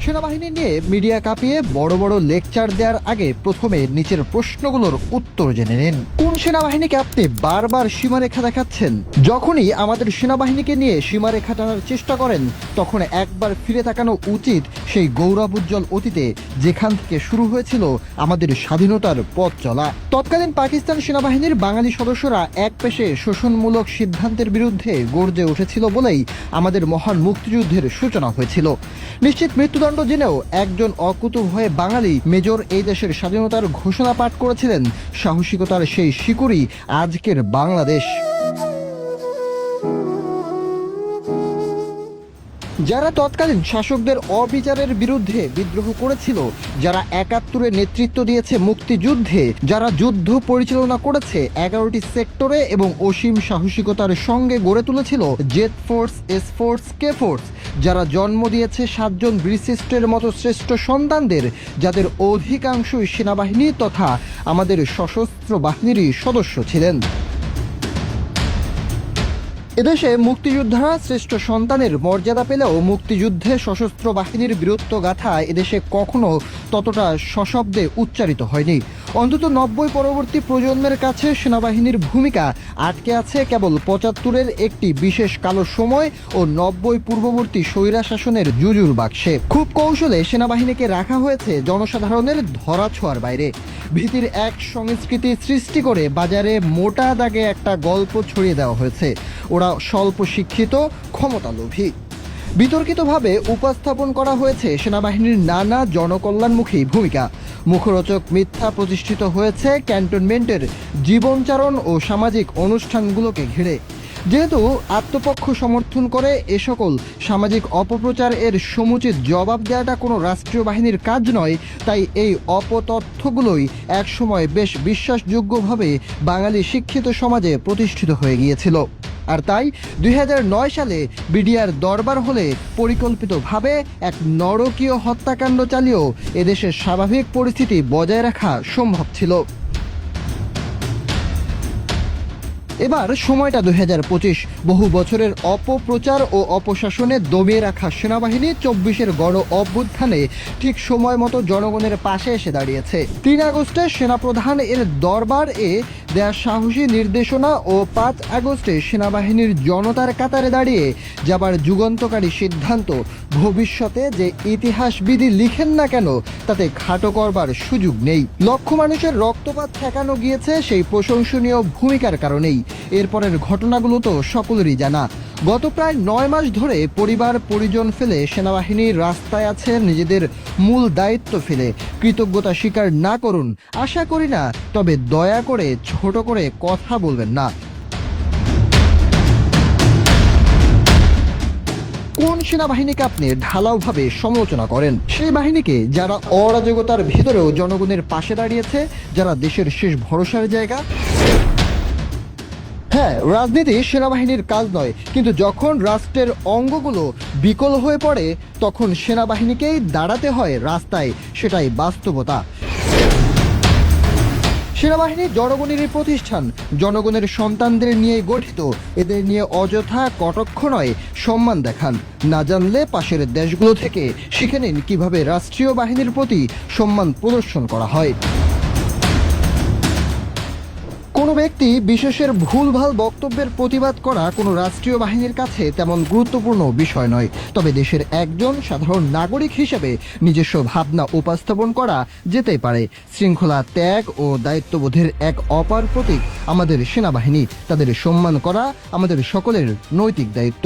সেনাবাহিনী নিয়ে মিডিয়া কাঁপিয়ে বড় বড় লেকচার দেওয়ার আগে প্রথমে নিচের প্রশ্নগুলোর উত্তর জেনে নিন। কোন সেনাবাহিনীকে আপনি বারবার সীমারেখা দেখাচ্ছেন? যখনই আমাদের সেনাবাহিনীকে নিয়ে সীমারেখা টানার চেষ্টা করেন, তখন একবার ফিরে তাকানো উচিত সেই গৌরবোজ্জ্বল অতীতে, যেখান থেকে শুরু হয়েছিল আমাদের স্বাধীনতার পথ চলা। তৎকালীন পাকিস্তান সেনাবাহিনীর বাঙালি সদস্যরা একপেশে শোষণমূলক সিদ্ধান্তের বিরুদ্ধে গর্জে উঠেছিল বলেই আমাদের মহান মুক্তিযুদ্ধের সূচনা হয়েছিল। নিশ্চিত মৃত্যুদণ্ড জেনেও একজন অকুতোভয় বাঙালি মেজর এই দেশের স্বাধীনতার ঘোষণা পাঠ করেছিলেন। সাহসিকতার সেই শিকড়ই আজকের বাংলাদেশ। যারা তৎকালীন শাসকদের অবিচারের বিরুদ্ধে বিদ্রোহ করেছিল, যারা ৭১-এ নেতৃত্ব দিয়েছে মুক্তিযুদ্ধে, যারা যুদ্ধ পরিচালনা করেছে ১১টি সেক্টরে এবং অসীম সাহসিকতার সঙ্গে গড়ে তুলেছিল Z force, S force, K force, যারা জন্ম দিয়েছে ৭ জন বীরশ্রেষ্ঠের মতো শ্রেষ্ঠ সন্তানদের, যাদের অধিকাংশই সেনাবাহিনী তথা আমাদের সশস্ত্র বাহিনীরই সদস্য ছিলেন। এদেশে মুক্তিযোদ্ধারা শ্রেষ্ঠ সন্তানের মর্যাদা পেলেও মুক্তিযুদ্ধে সশস্ত্র বাহিনীর বীরত্ব গাথা এদেশে কখনো ততটা সশব্দে উচ্চারিত হয়নি। অন্তত ৯০ পরবর্তী প্রজন্মের কাছে সেনাবাহিনীর ভূমিকা আটকে আছে কেবল ৭৫-এর একটি বিশেষ কালো সময় ও ৯০ পূর্ববর্তী স্বৈরাশাসনের জুজুর বাক্সে। খুব কৌশলে সেনাবাহিনীকে রাখা হয়েছে জনসাধারণের ধরাছোঁয়ার বাইরে। ভীতির এক সংস্কৃতি সৃষ্টি করে বাজারে মোটা দাগে একটা গল্প ছড়িয়ে দেওয়া হয়েছে, ওরা স্বল্প শিক্ষিত, ক্ষমতালোভী। বিতর্কিতভাবে উপস্থাপন করা হয়েছে সেনাবাহিনীর নানা জনকল্যাণমুখী ভূমিকা। মুখরোচক মিথ্যা প্রতিষ্ঠিত হয়েছে ক্যান্টনমেন্টের জীবনচারণ ও সামাজিক অনুষ্ঠানগুলোকে ঘিরে। যেহেতু আত্মপক্ষ সমর্থন করে এ সকল সামাজিক অপপ্রচার এর সমুচিত জবাব দেওয়াটা কোনো রাষ্ট্রীয় বাহিনীর কাজ নয়, তাই এই অপতথ্যগুলোই একসময় বেশ বিশ্বাসযোগ্যভাবে বাঙালি শিক্ষিত সমাজে প্রতিষ্ঠিত হয়ে গিয়েছিল। আর তাই ২০০৯ সালে বিডিআর দরবার হলে পরিকল্পিতভাবে এক নরকীয় হত্যাকাণ্ড চালিয়েও এদেশের স্বাভাবিক পরিস্থিতি বজায় রাখা সম্ভব ছিল। এবার সময়টা ২০২৫। বহু বছরের অপপ্রচার ও অপশাসনে দমিয়ে রাখা সেনাবাহিনী ২৪-এর গণ অভ্যুত্থানে ঠিক সময় মতো জনগণের পাশে এসে দাঁড়িয়েছে। ৩ আগস্টে সেনাপ্রধান এর দরবার এ দেয়া সাহসী নির্দেশনা ও ৫ আগস্টে সেনাবাহিনীর জনতার কাতারে দাঁড়িয়ে যাবার যুগান্তকারী সিদ্ধান্ত ভবিষ্যতে যে ইতিহাসবিধি লিখেন না কেন তাতে খাটো করবার সুযোগ নেই। লক্ষ মানুষের রক্তপাত ঠেকানো গিয়েছে সেই প্রশংসনীয় ভূমিকার কারণেই। এরপরের ঘটনাগুলো তো সকলেরই জানা। গত প্রায় ৯ মাস ধরে পরিবার পরিজন ফেলে সেনাবাহিনী রাস্তায় আছে নিজেদের মূল দায়িত্ব ফেলে। কৃতজ্ঞতা স্বীকার না করুন, আশা করি না, তবে দয়া করে ছোট করে কথা বলবেন না। কোন সেনাবাহিনীকে আপনি ঢালাওভাবে সমালোচনা করেন? সেই বাহিনীকে যারা অরাজকতার ভিতরেও জনগণের পাশে দাঁড়িয়েছে, যারা দেশের শেষ ভরসার জায়গা। হ্যাঁ, রাজনীতি সেনাবাহিনীর কাজ নয়, কিন্তু যখন রাষ্ট্রের অঙ্গগুলো বিকল হয়ে পড়ে তখন সেনাবাহিনীকেই দাঁড়াতে হয় রাস্তায়, সেটাই বাস্তবতা। সেনাবাহিনী জনগণেরই প্রতিষ্ঠান, জনগণের সন্তানদের নিয়ে গঠিত। এদের নিয়ে অযথা কটাক্ষ নয়, সম্মান দেখান। না জানলে পাশের দেশগুলো থেকে শিখে নিন কিভাবে রাষ্ট্রীয় বাহিনীর প্রতি সম্মান প্রদর্শন করা হয়। কোনো ব্যক্তি বিশেষের ভুলভাল বক্তব্যের প্রতিবাদ করা কোনো রাষ্ট্রীয় বাহিনীর কাছে তেমন গুরুত্বপূর্ণ বিষয় নয়, তবে দেশের একজন সাধারণ নাগরিক হিসেবে নিজস্ব ভাবনা উপস্থাপন করা যেতেই পারে। শৃঙ্খলা, ত্যাগ ও দায়িত্ববোধের এক অপার প্রতীক আমাদের সেনাবাহিনী। তাদের সম্মান করা আমাদের সকলের নৈতিক দায়িত্ব।